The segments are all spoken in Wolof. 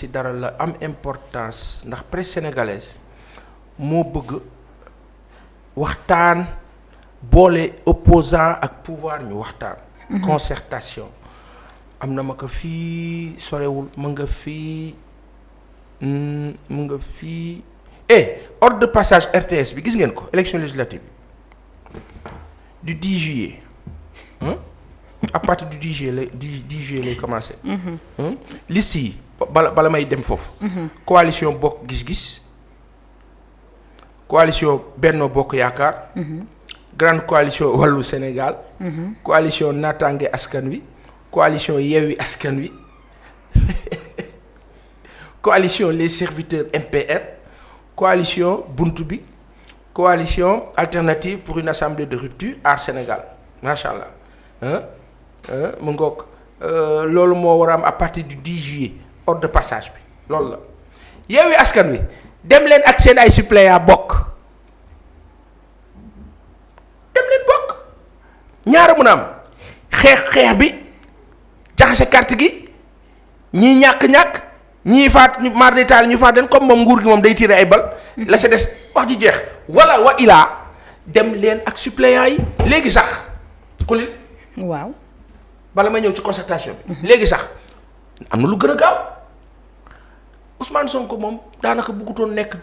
ci dara la am importance ndax presse sénégalaise moo bëgg waxtaan boole opposant ak pouvoir ñu waxtaan. concertation am na ma ko fii sorewul mu nga fii ordre de passage RTS bi gis ngeen ko élection législative du 10 juillet à partir du 10 juillet lay 10 juillet lay commencé. liste yi bala may dem foofu. coalition bokk gis-gis coalition Benno Bokk Yaakaar. grande coalition Wallu Sénégal. coalition Naataange Askan Wi coalition Yewwi Askan Wi coalition les serviteurs MPR coalition Buntu Bi coalition alternative pour une assemblée de rupture Aar Sénégal macha allah mu ngoog loolu moo war a am à partir du 10 juillet ordre de passage bi loolu la Yewwi Askan Wi dem leen ak seen ay suppléants bokk dem leen bokk ñaara mun a am xeex bi jaxase carte gi ñii ñàkk ñii faat ñu maar de taal ñu faat leen comme moom nguur gi moom day tiire ay bal la sa des wax ji jeex wala wa ilaa dem leen ak suppléants yi léegi sax xulil waaw bala may ñëw ci concertation bi léegi sax am na lu gën a gaaw Ousmane Sonko moom daanaka bëggutoon nekk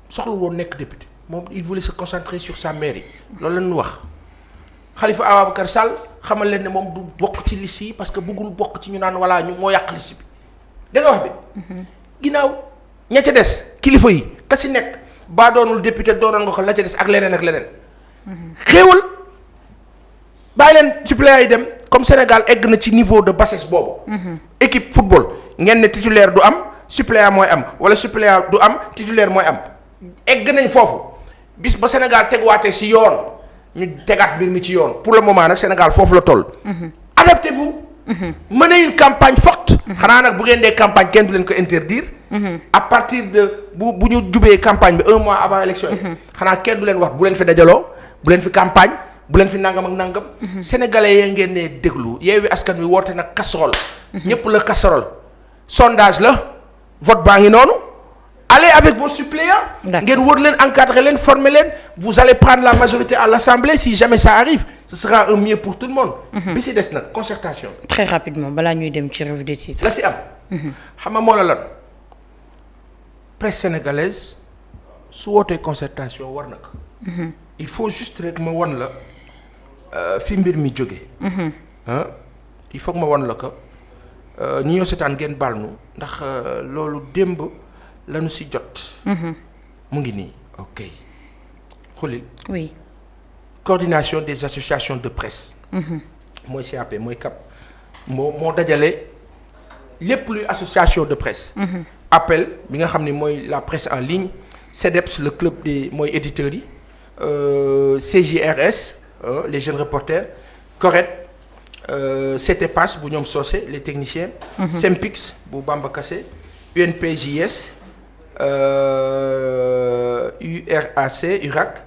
soxla woon nekk député moom il voulait se concentrer sur sa mairie loolu la ñu wax Khalifa Ababacar Sall xamal leen ne moom du bokk ci liste yi parce que bëggul bokk ci ñu naan walla ñu moo yàq liste bi da nga wax bi ginnaaw ña ca des kilifa yi ka si nekk baa doonul député doonoon nga ko la ca des ak leneen ak leneen xéewal bàyyi leen suppléants yi dem comme Sénégal egg na ci niveau de bassesse boobu équipe football ngeen ne titulaire du am suppléant mooy am wala suppléant du am titulaire mooy am egg nañ foofu bis ba Sénégal tegwaatee si yoon ñu tegaat mbir mi ci yoon pour le moment nag Sénégal foofu la toll adaptez-vous menez une campagne forte xanaa nag bu ngeen dee campagne kenn du leen ko interdire à partir de bu ñu jubee campagne bi un mois avant élection yi xanaa kenn du leen wax bu leen fi dajaloo bu leen fi campagne bu leen fi nangam ak nangam sénégalais yee ngeen ne déglu Yewwi Askan Wi woote nag casserole ñépp la casserole sondage la vote baa ngi noonu allez avec vos suppléants ngeen wër leen encadrer leen former leen vous allez prendre la majorité à l'Assemblée si jamais ça arrive ce sera un mieux pour tout le monde bi si des nag concertation très rapidement balaa ñuy dem ci revue des titres la si am xam nga moo la lan presse sénégalaise su wootee concertation war na ko il faut juste rek ma won la fi mbir mi jóge il faut que ma won la ko ñi ñoo seetaan ngeen baal nu ndax loolu démb lañu si jot mu ngi nii ok xulil oui coordination des associations de presse mooy CAP mooy CAP moo dajale lépp luy association de presse appel bi nga xam ne mooy la presse en ligne CEDEPS le club des mooy éditeurs yi CJRS les jeunes reporters CORED CTPAS bu ñoom Socé les techniciens SYNPICS bu Bamba Kassé UNPJS URAC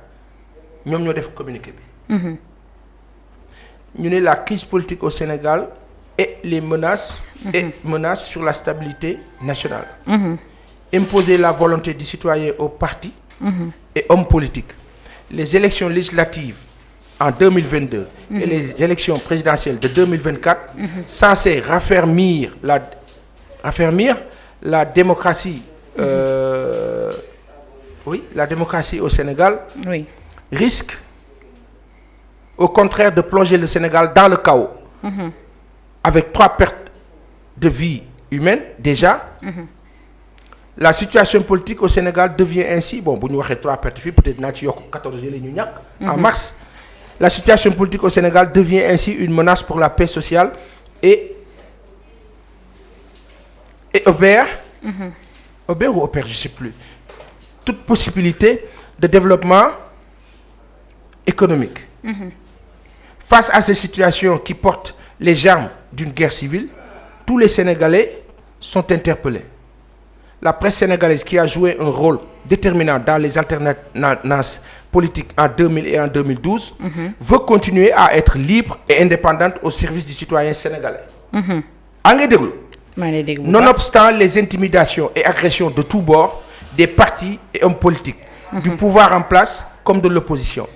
ñoom ñoo def communiqué bi ñu ne la crise politique au Sénégal et les menaces sur la stabilité nationale imposer la volonté du citoyen aux partis et hommes politiques les élections législatives en 2022 et les élections présidentielles de 2024 censées raffermir la démocratie la démocratie au Sénégal risque au contraire de plonger le Sénégal dans le chaos avec 3 pertes de vie humaine déjà la situation politique au Sénégal devient ainsi bon bu ñu waxee 3 pertes fii peut-être naa ci yokk 14 yële ñu ñàkk en mars la situation politique au Sénégal devient ainsi une menace pour la paix sociale et opère je sais plus toute possibilité de développement économique face à ces situations qui portent les germes d'une guerre civile tous les Sénégalais sont interpellés la presse sénégalaise qui a joué un rôle déterminant dans les alternances politiques en 2000 et en 2012 veut continuer à être libre et indépendante au service du citoyen sénégalais. ngay déglu Nonobstant les intimidations et agressions de tous bords, des partis et hommes politiques, du pouvoir en place comme de l'opposition.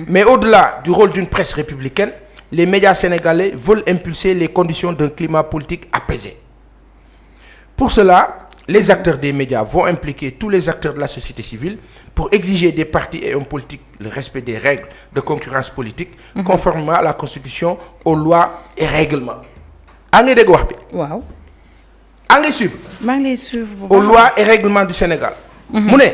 Mais au-delà du rôle d'une presse républicaine, les médias sénégalais veulent impulser les conditions d'un climat politique apaisé. Pour cela, les acteurs des médias vont impliquer tous les acteurs de la société civile pour exiger des partis et hommes politiques le respect des règles de concurrence politique conformément à la Constitution, aux lois et règlements. A ngi dégg wax bi. waaw. A ngi suivre. maa ngi lay suivre bu baax. Aux lois et règlements du Sénégal. mu ne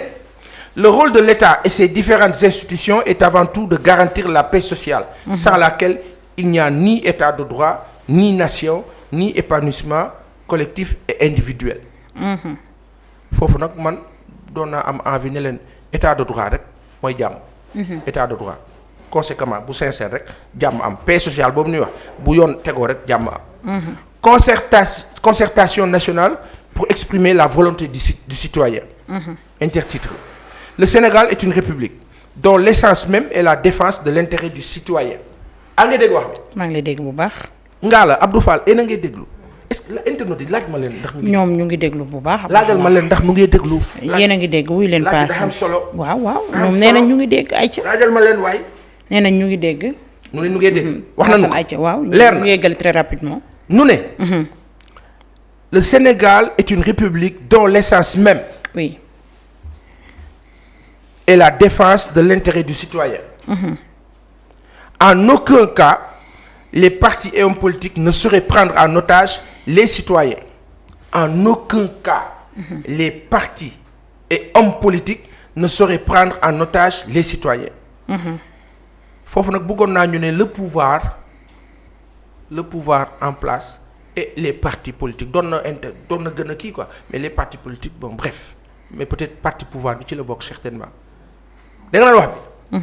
le rôle de l'État et ses différentes institutions est avant tout de garantir la paix sociale, sans laquelle il n'y a ni état de droit, ni nation, ni épanouissement collectif et individuel. foofu nag man doon naa am envie ne leen état de droit rek mooy jàmm. état de droit conséquemment bu sincère rek jàmm am paix sociale boobu ñuy wax bu yoon tegoo rek jàmm am. Concertation nationale pour exprimer la volonté du citoyen. Intertitre. Le Sénégal est une république dont l'essence même est la défense de l'intérêt du citoyen. a ngi dégg wax bi. maa ngi lay dégg bu baax. ngaa la Abdou Fall na ngay déglu est-ce que internet yi laaj ma leen ndax. ñoom ñu ngi déglu bu baax. laajal ma leen ndax nu ngay déglu. yéen a ngi dégg wuy leen paase. laaj am solo. waaw ñoom nee nañ ñu ngi dégg ayca. laajal ma leen waay. nee nañ ñu ngi dégg. nu ne nu ngay dégg. wax nañu ko ayca waaw leer na ñu yeggali très rapidement. nu ne. Le Sénégal est une république dont l'essence même. Oui. est la défense de l'intérêt du citoyen. En aucun cas, les partis et hommes politiques ne sauraient prendre en otage les citoyens. En aucun cas, les partis et hommes politiques ne sauraient prendre en otage les citoyens. foofu nag bëggoon naa ñu ne le pouvoir en place et les partis politiques doon na gën a kii quoi mais les partis politiques bon bref mais peut-être parti pouvoir bi ci la bokk certainement. da nga naan wax bi.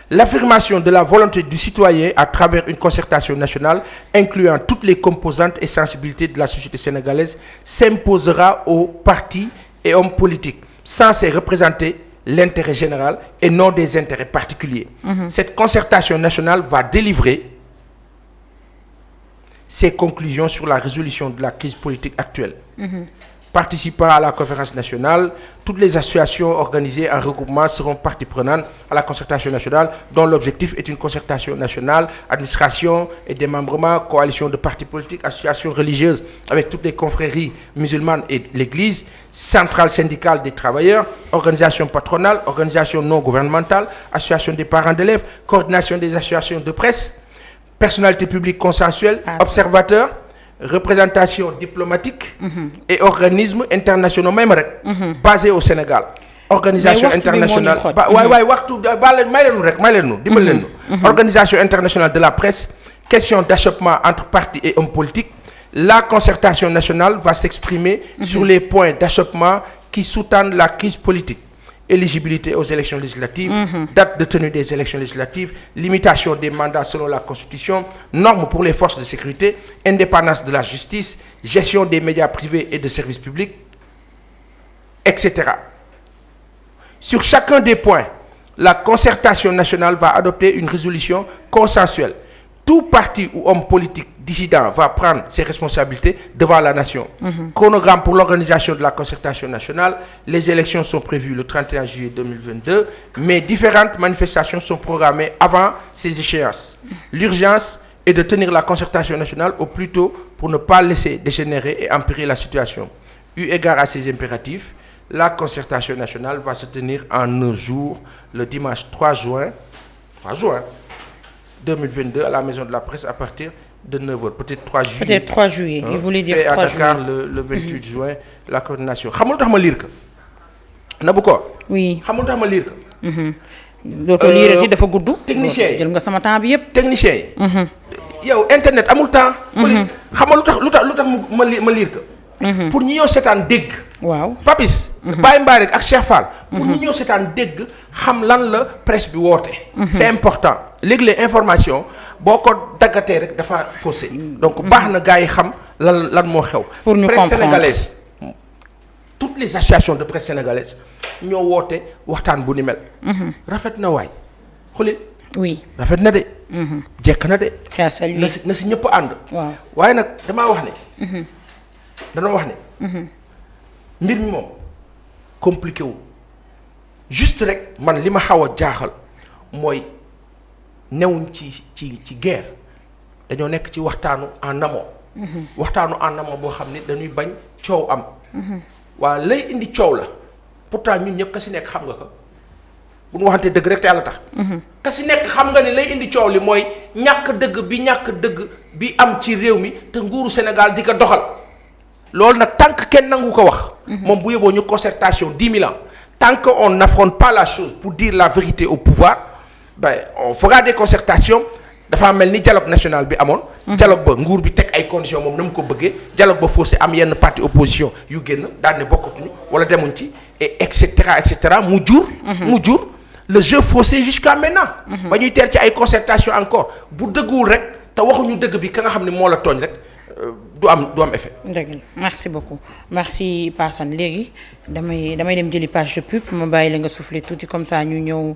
L'affirmation de la volonté du citoyen à travers une concertation nationale incluant toutes les composantes et sensibilités de la société sénégalaise s'imposera aux partis et hommes politiques censés représenter l'intérêt général et non des intérêts particuliers. Cette concertation nationale va délivrer ses conclusions sur la résolution de la crise politique actuelle. Participant à la conférence nationale, toutes les associations organisées en regroupement seront partie prenante à la concertation nationale, dont l'objectif est une concertation nationale, administration et démembrement, coalition de partis politiques, associations religieuses avec toutes les confréries musulmanes et l'Église, centrale syndicale des travailleurs, organisation patronale, organisation non gouvernementale, association des parents d'élèves, coordination des associations de presse, personnalité publique consensuelle, observateurs, représentation diplomatique et organismes internationaux même rek basés au Sénégal. Organisation internationale waay waxtu may leen nu dimbal leen nu organisation internationale de la presse, question d'achoppement entre partis et hommes politiques. La concertation nationale va s'exprimer sur les points d'achoppement qui sous-tendent la crise politique. Éligibilité aux élections législatives, date de tenue des élections législatives, limitation des mandats selon la Constitution, normes pour les forces de sécurité, indépendance de la justice, gestion des médias privés et de services publics, etc. Sur chacun des points, la concertation nationale va adopter une résolution consensuelle. Tout parti ou homme politique dissident va prendre ses responsabilités devant la nation. Chronogramme pour l'organisation de la concertation nationale. Les élections sont prévues le 31 juillet 2022, mais différentes manifestations sont programmées avant ces échéances. L'urgence est de tenir la concertation nationale au plus tôt pour ne pas laisser dégénérer et empirer la situation. Eu égard à ces impératifs, la concertation nationale va se tenir en un jour, le dimanche 3 juin 2022 à la Maison de la Presse à partir de 9h, peut-être 3 juillet. Peut-être 3 juillet, il voulait dire 3 juillet. Et à Dakar juillet. le 28 juin, la coordination. Xam nga lu tax ma lire ko Nabou ko. Oui. Xam nga lu tax ma lire ko. dootoo liirati dafa gudd. Technicien yi jël nga sama temps bi yëpp. technicien yi. yow internet amul temps. xam nga lu tax ma lire ko. pour ñi ñëw seetaan dégg. waaw Papis. Baye Mbaye rek ak Cheikh Fall. pour ñi ñëw seetaan dégg xam lan la presse bi woote. c'est important léegi les informations boo ko daggatee rek dafa faussé. donc baax na gars yi xam lan moo xew. pour ñu presse comprendre sénégalaise toutes les associations de presse sénégalaise ñoo woote waxtaan bu ni mel. rafet na waay xuli oui rafet na de. jekk na de. c'est à saluer na si ñëpp ànd. waaw waaye nag damaa wax ne. danoo wax ne. mbir mi moom compliqué wu juste rek man li ma xaw a jaaxal mooy newuñ ci guerre dañoo nekk ci waxtaanu en amont. waxtaanu en amont boo xam ne dañuy bañ coow am. waa lay indi coow la pourtant ñun ñëpp ka si nekk xam nga ko bu ñu waxantee dëgg rek te yàlla tax. ka si nekk xam nga ni lay indi coow li mooy ñàkk dëgg bi am ci réew mi te nguuru Sénégal di ko doxal. loolu nag tant que kenn nangu ko wax. moom bu yóbboo ñu concertation 10 000 ans tant que on n'affronte pas la chose pour dire la vérité au pouvoir ben on fera des concertations dafa mel ni dialogue national bi amoon. dialogue ba nguur bi teg ay conditions moom na mu ko bëggee dialogue ba faussé am yenn parti opposition yu génn daal ne bokkatuñu wala demuñ ci et cetera mu jur le jeu faussé jusqu'à maintenant. ba ñuy teer ci ay concertation encore bu dëgguwul rek te waxuñu dëgg bi ka nga xam ne moo la tooñ rek. du am effet. dëgg la merci beaucoup merci Passane léegi damay dem jëli page de pub ma bàyyi la nga souffler tuuti comme ça ñu ñëw.